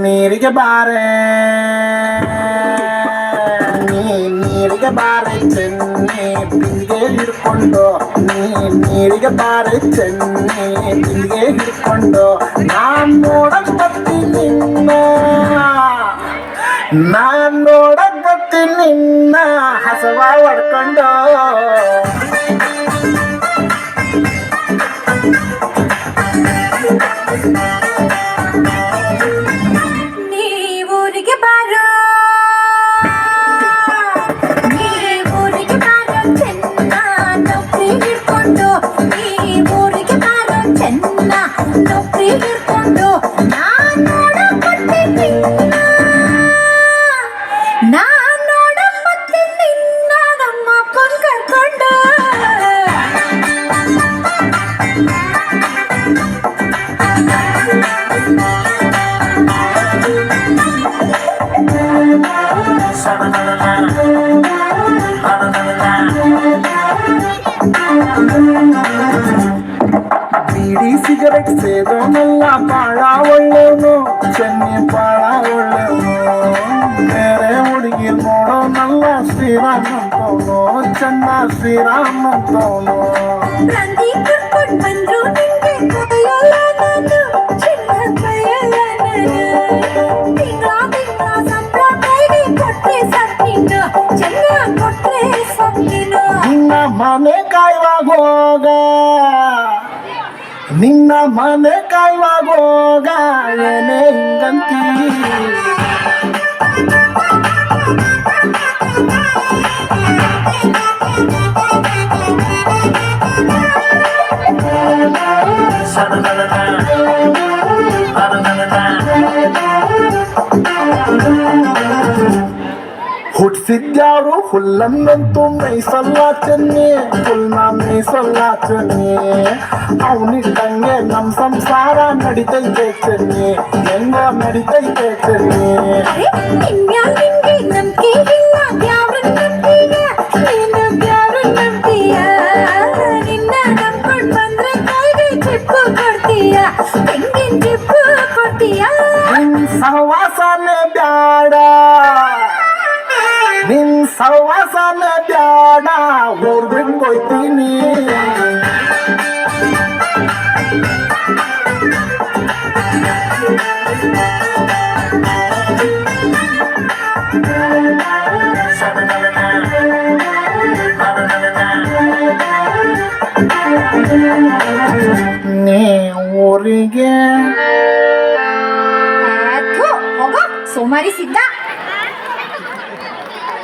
ನೀರಿಗೆ ಬಾರೆ ನೀರಿಗೆ ಬಾರೆ ಚೆನ್ನಿ ಬಿಂದಿಗೆ ಹಿಡ್ಕೊಂಡು ನೀರಿಗೆ ಬಾರೆ ಚೆನ್ನಿ ಬಿಂದಿಗೆ ಹಿಡ್ಕೊಂಡು ನಾನ್ ನೋಡಕ್ ಬರ್ತೀನಿ ನಿನ್ನ ಹಸವ ಹೊಡ್ಕೊಂಡು ನೀವೂರಿಗೆ ಬಾರೋ ಚೆನ್ನ ನೌಕರಿ ಹಿಡ್ಕೊಂಡು ನೀವೂರಿಗೆ ಬಾರೋ ಚೆನ್ನ ನೌಕರಿ ಹಿಡ್ಕೊಂಡು ನಾನ್ ನೋಡಕ್ ಬರ್ತೀನಿ ನಿನ್ನ ನಮ್ಮ ಅಪ್ಪನ್ ಕರ್ಕೊಂಡು ಬೀಡಿ ಸಿಗರೆಟ್ ಸೇದೋನಲ್ಲ ಬಾಳ ಒಳ್ಳೆವನು ಚೆನ್ನಿ ಬಾಳ ಒಳ್ಳೆವನು ಬೇರೆ ಹುಡುಗಿ ನೋಡೋನಲ್ಲ ಶ್ರೀರಾಮ್ ಅಂತವನು ಚೆನ್ನ ಶ್ರೀರಾಮ್ ಅಂತವನು ಕ್ರಾಂತಿ ಕರ್ಕೊಂಡು ಬಂದ್ರು ನಿಂಗೆ ಕೈಯಲ್ಲ ನಾನು ಚಿನ್ನ ಕೈಯಲ್ಲ ನಾನು ತಿಂಗಳ ಸಂಬಳ ಕೈಗೆ ಕೊಟ್ರೆ ಸಾಕಿನು ಚೆನ್ನ ಕೊಟ್ರೆ ಸಾಕಿನು ನಿನ್ನ ಮನೆ ಕಾಯುವಾಗ ಹೋಗ ನಿನ್ನ ಮನೆ ಕಾಯುವಾಗ ಹೋಗ ಏನೇ ಹಿಂಗಂತೀ ಹುಟ್ಟಿಸಿದ್ಯಾರು ಹುಲ್ಲನ್ನಂತೂ ಮೇಯ್ಸಲ್ಲ ಚೆನ್ನಿ ಹುಲ್ನ ಮೇಯ್ಸಲ್ಲ ಚೆನ್ನಿ ಅವನಿಟ್ಟಂಗೆ ನಮ್ ಸಂಸಾರ ನಡಿತೈತೆ ಚೆನ್ನಿ ಹೆಂಗ ನಡಿತೈತೆ ಚೆನ್ನಿ ನಿಂಗೆ ನಂಬಿಕೆ ಇಲ್ಲ ಯಾವ್ರನ್ನ ನಂಬ್ತೀಯ ನೀನು ಯಾವ್ರನ್ನ ನಂಬ್ತೀಯ ನಿನ್ನ ನಂಬ್ಕೊಂಡ್ ಬಂದ್ರೆ ಕೈಗೆ ಚಿಪ್ಪು ಕೊಡ್ತೀಯ ತೆಂಗಿನ ಚಿಪ್ಪು ಕೊಡ್ತೀಯ ನಿನ್ ಸಹವಾಸನೆ ಬ್ಯಾಡ ನಿನ್ ಸಹವಾಸನೆ ಬ್ಯಾಡ ಊರ್ ಬಿಟ್ಕೊಯ್ತೀನಿ ನೀ ಊರಿಗೆ ಹೋಗೋ ಸೋಮಾರಿ ಸಿದ್ಧ